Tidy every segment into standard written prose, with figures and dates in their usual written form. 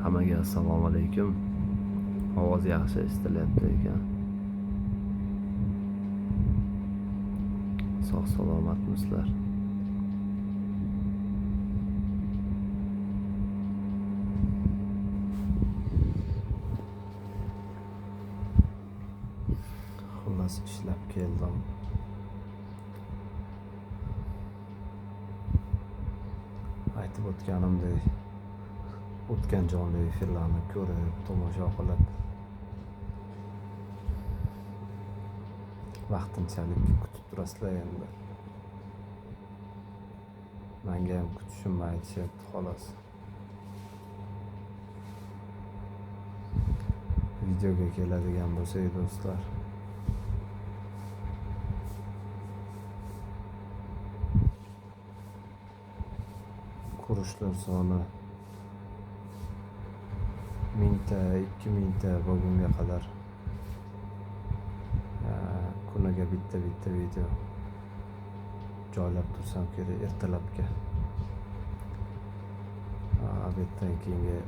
Hammaga assalomu alaykum. Ovoz yaxshi eshitilyapti ekan. Sog' salomatmisizlar? Xullas ishlab keldim. Aytib o'tganimdek, o'tgan jonli efirlarni ko'rib, tomosha qilib, vaqtinchalik kutib turasizlar endi. Menga ham kutishimni aytishyapti xolos. Videoga keladigan bo'lsak do'stlar, ko'rishlar soni 1000 ta, 2000 ta bo'lgunga qadar kuniga bitta video joylab tursam kerak ertalabga. Obeddan keyingi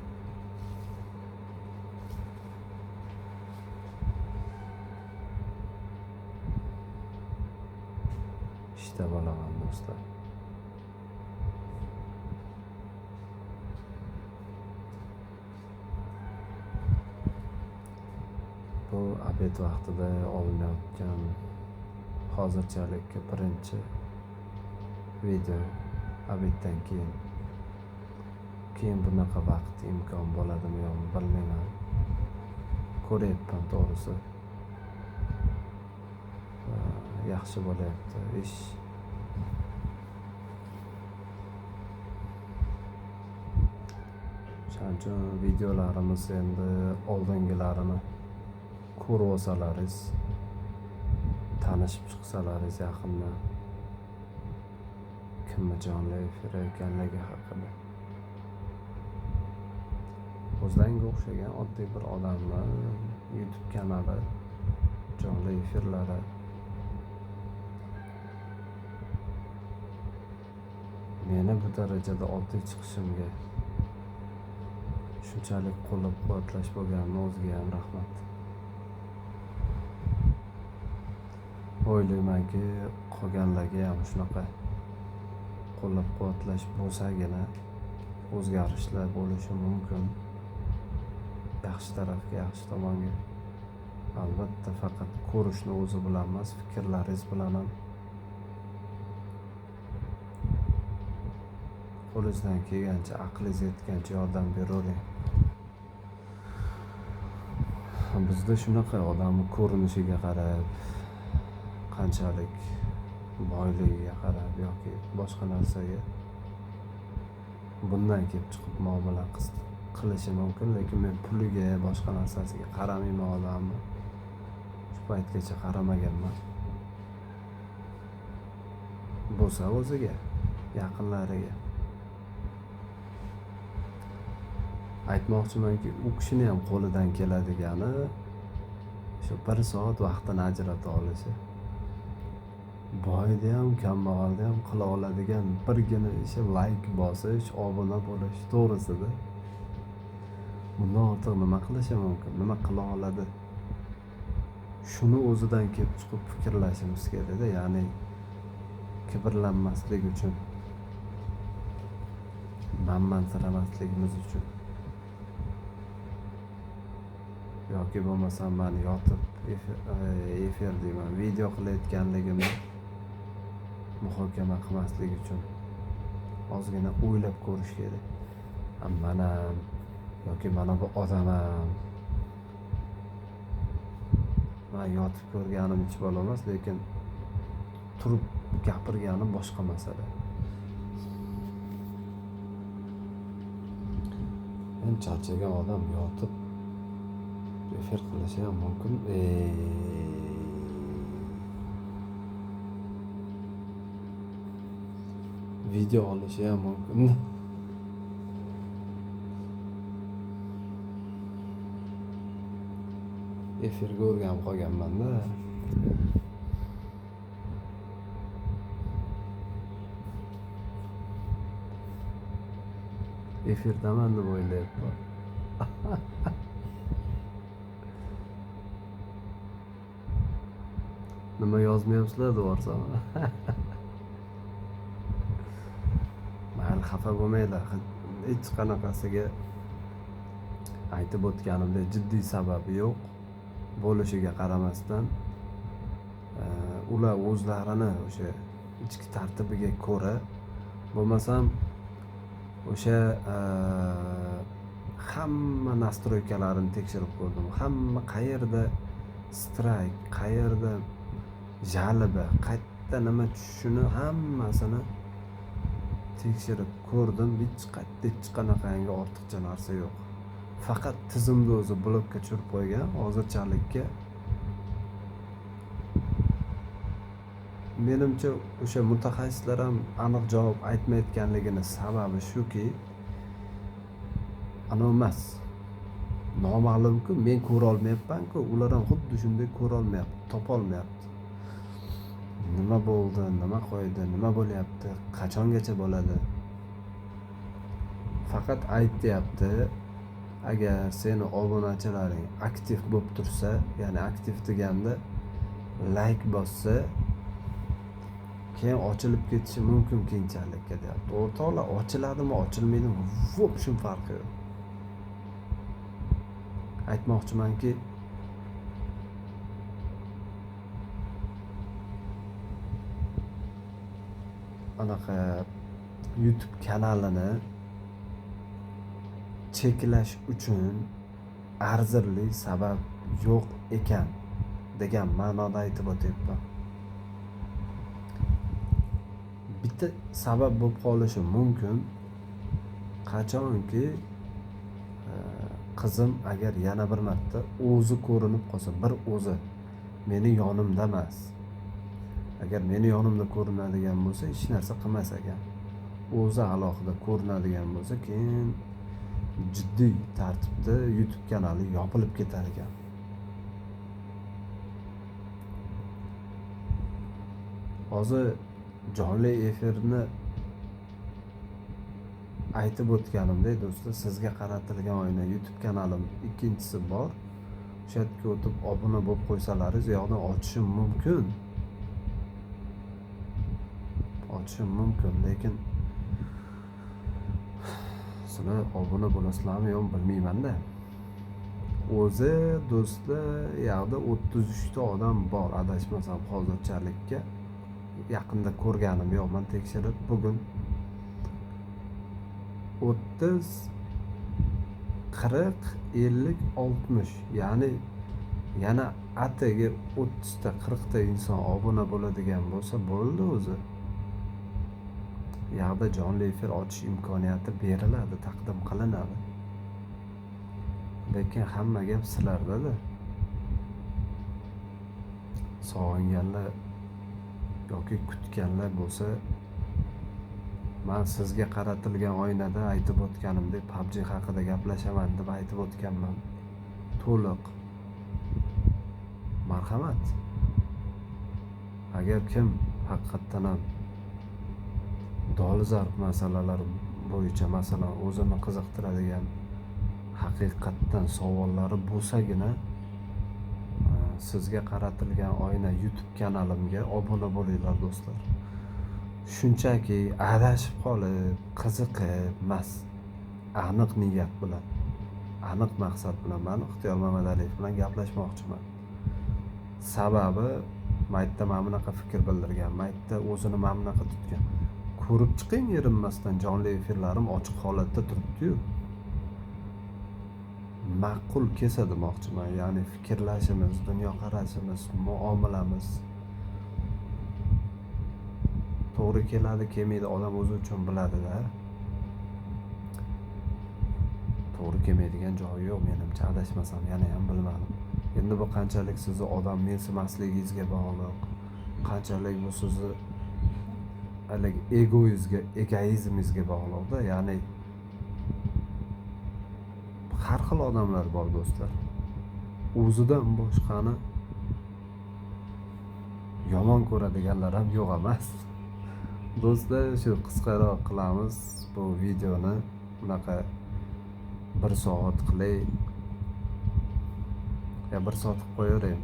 ishda bo'laman do'stlar. Bu obed vaqtida olinayotgan hozirchalik birinchi video. Obeddan keyin bunaqa vaqt imkon bo'ladimi yo'qmi bilmayman. Ko'ryapman to'g'risi. Yaxshi bo'layapti ish. Shuning uchun videolarimiz endi oldingilarini ko'rib olsalaringiz, tanishib chiqsalaringiz yaqindan kimni jonli efir ekanligi haqida. O'zlariga o'xshagan oddiy bir odamlar YouTube kanali, jonli efirlari meni bu darajada oddiy chiqishimga shunchalik qo'llab-quvvatlash bo'lganini o'ziga ham rahmat. O'ylaymanki, qolganlarga ham shunaqa qo'llab-quvvatlash bo'lsagina o'zgarishlar bo'lishi mumkin. Yaxshi tarafga, yaxshi tomonga. Albatta faqat ko'rishni o'zi bilan emas, fikrlaringiz bilan ham qo'lingizdan kelgancha, aqlingiz yetgancha yordam beravering. Bizda shunaqa odamni ko'rinishiga qarab, qanchalik boyligiga qarab yoki boshqa narsaga bundan kelib chiqib muomala qilishi mumkin, lekin men puliga, boshqa narsasiga qaramayman odamni. Shu paytgacha qaramaganman. Bo'lsa o'ziga, yaqinlariga. Aytmoqchimanki, u kishini ham qo'lidan keladigani shu 1 soat vaqtini ajrata olishi. Boyda ham, kambag'alda ham qila oladigan birgina ishi like bosish, obuna bo'lish, to'g'risida. Bundan ortiq nima qilishi mumkin? Nima qila oladi? Shuni o'zidan kelib chiqib fikrlashimiz kerak-da, ya'ni kibrlanmaslik uchun, manmansiramasligimiz uchun. Yoki bo'lmasam meni yotib efir deyman, video qilayotganligimni muhokama qilmaslik uchun ozgina o'ylab ko'rish kerak. Mana yoki mana bu odam ham men yotib ko'rganim hech bo'lmas, lekin turib gapirganim boshqa masala. Men charchagan odam yotib efir qilishi ham mumkin. Video olishi ham mumkin. Efirga o'rganib qolganman-da. Efirdaman deb o'ylayapman. Nima yozmayapsizlar deyorsam. Mayli, xafa bo'lmanglar. Hech qanaqasiga aytib o'tganimdek jiddiy sababi yo'q bo'lishiga qaramasdan ular o'zlarini o'sha ichki tartibiga ko'ra bo'lmasam o'sha hamma nastroykalarini tekshirib ko'rdim. Hamma qayerda strayk, qayerda jaliba, qayerda nima tushishini hammasini tekshirib ko'rdim. Hech qanaqangi ortiqcha narsa yo'q. Faqat tizimni o'zi blokka tushirib qo'ygan. Hozirchalikka menimcha o'sha mutaxassislar ham aniq javob aytmayotganligini sababi shuki, emas. Noma'lumku, men ko'ra olmayapman-ku, ular ham xuddi shunday ko'ra olmayapti, topa olmayapti. Nima bo'ldi, nima qo'ydi, nima bo'lyapti, qachongacha bo'ladi? Faqat aytyapti, agar seni obunachilaring aktiv bo'lib tursa, ya'ni aktiv deganda like bossa, keyin ochilib ketishi mumkin keyinchalikka deyapti. O'rtoqlar, ochiladimi, ochilmaydimi, вообще farqi yo'q. Aytmoqchimanki, anaqa YouTube kanalini cheklash uchun arzirli sabab yo'q ekan degan ma'noda aytib o'tyapman. Bitta sabab bo'lib qolishi mumkin. Qachonki qizim agar yana bir marta o'zi ko'rinib qolsa, bir o'zi meni yonimda emas. Agar meni yonimda ko'rinadigan bo'lsa, hech narsa qilmas ekan. O'zi alohida ko'rinadigan bo'lsa, keyin jiddiy tartibda YouTube kanali yopilib ketar ekan. Hozir jonli efirni aytib o'tganimdek do'stlar, sizga qaratilgan oyna YouTube kanalim ikkinchisi bor. O'sha yerga o'tib obuna bo'lib qo'ysalaringiz, yo'qdan ochishim mumkin. Lekin sizlar obuna bo'lasizlarmi yo'q bilmayman-da. O'zi do'stlar, yoqda 33 ta odam bor adashmasam hozirchalikka. Yaqinda ko'rganim yo'q, men tekshirib bugun 30, 40, 50, 60, ya'ni yana atigi 30 ta, 40 ta inson obuna bo'ladigan bo'lsa bo'ldi o'zi. Yoqda jonli efir ochish imkoniyati beriladi, taqdim qilinadi. Lekin hamma gap sizlarda-da. Sog'inganlar yoki kutganlar bo'lsa, men sizga qaratilgan oynada aytib o'tganimdek PUBG haqida gaplashaman deb aytib o'tganman. To'liq marhamat. Agar kim haqiqatan ham dolzarb masalalar bo'yicha, masalan, o'zini qiziqtiradigan haqiqatdan savollari bo'lsagina sizga qaratilgan oyna YouTube kanalimga obuna bo'linglar do'stlar. Shunchaki adashib qolib, qiziqib emas, aniq niyat bilan, aniq maqsad bilan men Ixtiyor Mamadaliyev bilan gaplashmoqchiman. Sababi, maytda men bunaqa fikr bildirgan, maytda o'zini men bunaqa tutgan. Ko'rib chiqing, erinmasdan jonli efirlarim ochiq holatda turibdi-yu. Ma'qul kelsa demoqchiman, ya'ni fikrlashimiz, dunyoqarashimiz, muomalamiz to'g'ri keladi, kelmaydi, odam o'zi uchun biladi-da. To'g'ri kelmaydigan joyi yo'q menimcha, adashmasam, yana ham bilmadim. Endi bu qanchalik sizni odam mensimasligingizga bog'liq, qanchalik bu sizni egoizmingizga bog'liq-da, ya'ni har xil odamlar bor do'stlar. O'zidan boshqani yomon ko'radiganlar ham yo'q emas. Do'stlar, shu qisqaroq qilamiz bu videoni. Bunaqa 1 soat qilay, ya 1 soat qilib qo'yaveray.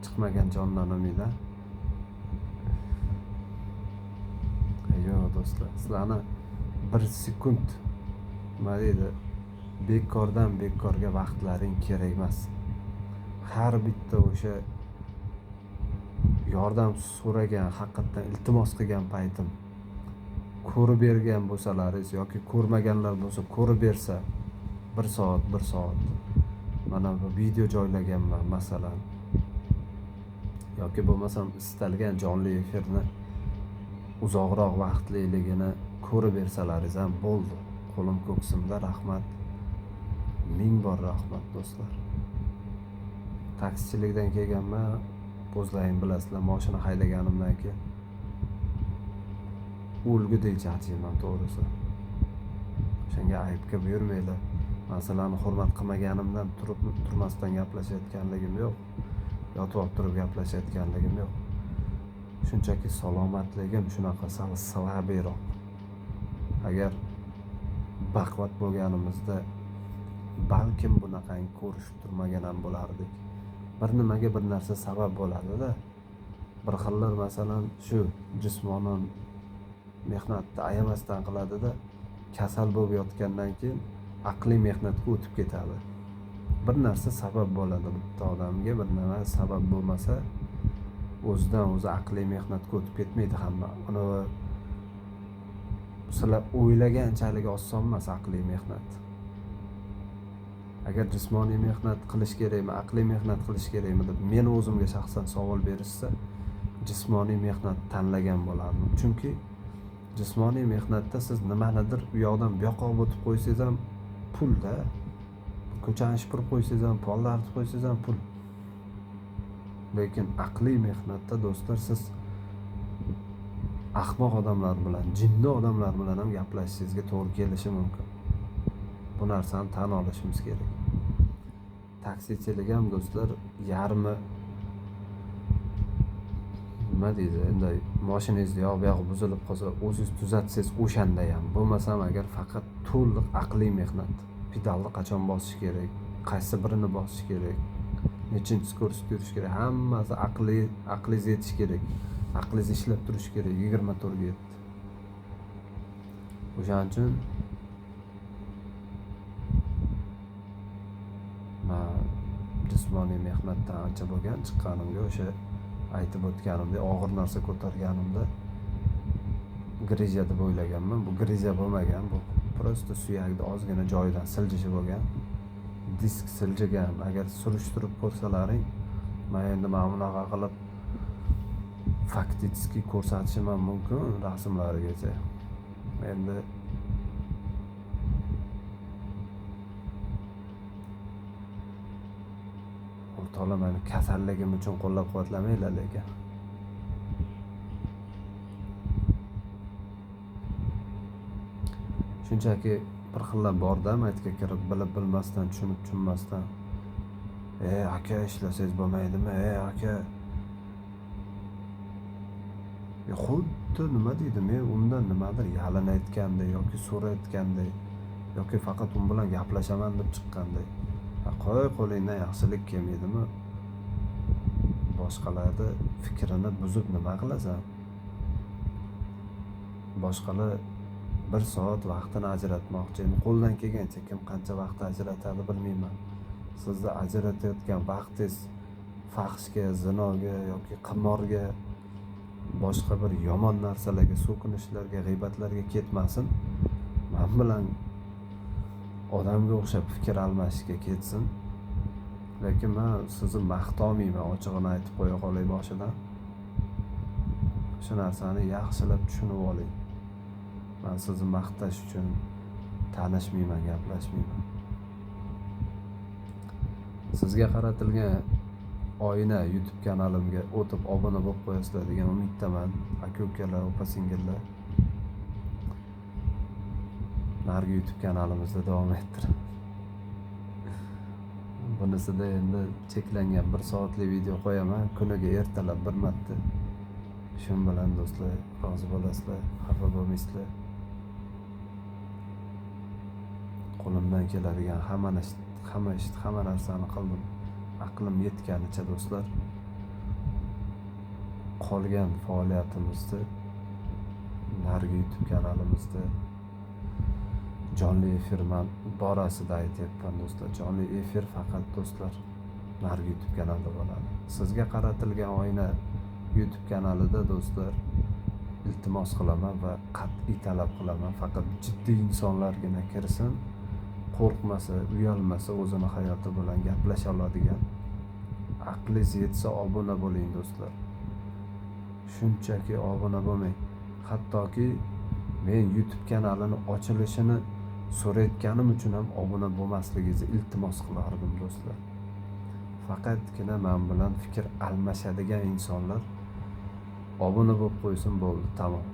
Chiqmagan jondan umid. Yo'q do'stlar, sizlarni 1 sekund nima deydi, bekordan bekorga vaqtlaring kerak emas. Har bitta o'sha yordam so'ragan, haqiqatan iltimos qilgan paytim ko'rib bergan bo'lsalaringiz yoki ko'rmaganlar bo'lsa ko'rib bersa 1 soat mana bu video joylaganman masalan, yoki bo'lmasam istalgan jonli efirni uzoqroq vaqtliligini ko'rib bersalaringiz ham bo'ldi. Qo'lim ko'ksimda, rahmat. Ming bor rahmat do'stlar. Taksichilikdan kelganman, o'zlaring bilasizlar, mashina haydaganimdan keyin o'lgudek charchayman to'g'risi. O'shanga aybga buyurmanglar. Masalani hurmat qilmaganimdan turmasdan gaplashayotganligim yo'q. Yotib turib gaplashayotganligim yo'q. Shunchaki salomatligim shunaqa salabiyroq. Agar baquvvat bo'lganimizda balkim bunaqangi ko'rishib turmagan ham bo'lardik. Bir nimaga bir narsa sabab bo'ladi-da. Bir xillar masalan shu jismonan mehnatni ayamasdan qiladi-da, kasal bo'lib yotgandan keyin aqliy mehnatga o'tib ketadi. Bir narsa sabab bo'ladi bitta odamga, bir nima sabab bo'lmasa o'zidan o'zi aqliy mehnatga o'tib ketmaydi hamma. Uni sizlar o'ylaganchalik oson emas aqliy mehnat. Agar jismoniy mehnat qilish kerakmi, aqliy mehnat qilish kerakmi deb men o'zimga shaxsan savol berishsa, jismoniy mehnat tanlagan bo'lardim. Chunki jismoniy mehnatda siz nimanidir u yoqdan bu yoqqa o'tib qo'ysangiz ham pulda, ko'chani supurib qo'ysangiz ham, pollarni artib qo'ysangiz ham pul. Lekin aqliy mehnatda do'stlar siz ahmoq odamlar bilan, jinni odamlar bilan ham gaplashishingizga to'g'ri kelishi mumkin. Bu narsani tan olishimiz kerak. Taksichilik ham do'stlar yarmi nima deydi, endi mashinangiz yo bu yog'i buzilib qolsa, o'zingiz tuzatsangiz o'shanda ham, bo'lmasam agar faqat to'liq aqliy mehnat. Pedalni qachon bosish kerak, qaysi birini bosish kerak, nechinchi skorost yurish kerak, hammasi aqlingiz yetish kerak. Aqlingiz ishlab turishi kerak 24/7. O'shaning uchun jismoniy mehnatdan ancha bo'lgan chiqqanimga o'sha aytib o'tganimdek og'ir narsa ko'targanimda griza deb o'ylaganman. Bu griza bo'lmagan, bu prosta suyakni ozgina joyidan siljishi bo'lgan. Disk siljigan. Agar surishtirib ko'rsalaring, men endi mana bunaqa qilib faktiski ko'rsatishim ham mumkin rasmlarigacha. Endi Ta'ala meni kasalligim uchun qo'llab-quvvatlamanglar lekin. Shunchaki bir xillar bor-da, maytga kirib bilib bilmasdan, tushunmasdan. Aka ishlasangiz bo'lmaydimi? Aka. Xuddi nima deydi, men undan nimadir yalinayotganday yoki so'rayotganday yoki faqat u bilan gaplashaman deb chiqqanday. Qo'lingdan yaxshilik kelmaydimi? Boshqalarni fikrini buzib nima qilasan? Boshqalar 1 soat vaqtini ajratmoqchi. Qo'ldan kelgancha kim qancha vaqt ajratadi bilmayman. Sizni ajratayotgan vaqtingiz fahshga, zinoga yoki qimorga, boshqa bir yomon narsalarga, so'kinishlarga, g'iybatlarga ketmasin. Men bilan odamga o'xshab fikr almashishga ketsin. Lekin men sizni maqtamayman, ochig'ini aytib qo'ya qolay boshidan. Shu narsani yaxshilab tushunib oling. Men sizni maqtash uchun tanishmayman, gaplashmayman. Sizga qaratilgan oyna YouTube kanalimga o'tib obuna bo'lib qo'yasizlar degan umiddaman. Aka-ukalar, opa-singillar. Nargi YouTube kanalimizda davom ettirib. Bunisida endi cheklangan 1 soatlik video qo'yaman, kuniga ertalab bir marta. Shun bilan do'stlar, rozi bo'lasizlar, xafa bo'lmaysizlar. qo'limdan keladigan hamma narsani qildim. Aqlim yetganicha do'stlar. Qolgan faoliyatimizni narigi YouTube kanalimizda jonli efir borasida aytyapman do'stlar. Jonli efir faqat do'stlar narigi YouTube kanalida bo'ladi. Sizga qaratilgan oyna YouTube kanalida do'stlar iltimos qilaman va qat'iy talab qilaman. Faqat jiddiy insonlargina kirsin. Qo'rqmasa, uyalmasa, o'zini hayoti bilan gaplasha oladigan. Aqlingiz yetsa obuna bo'ling do'stlar. Shunchaki obuna bo'lmang. Hattoki men YouTube kanalini ochilishini so'rayotganim uchun ham obuna bo'lmasligingizni iltimos qilardim do'stlar. Faqatgina men bilan fikr almashadigan insonlar obuna bo'lib qo'ysin, bo'ldi, tamom.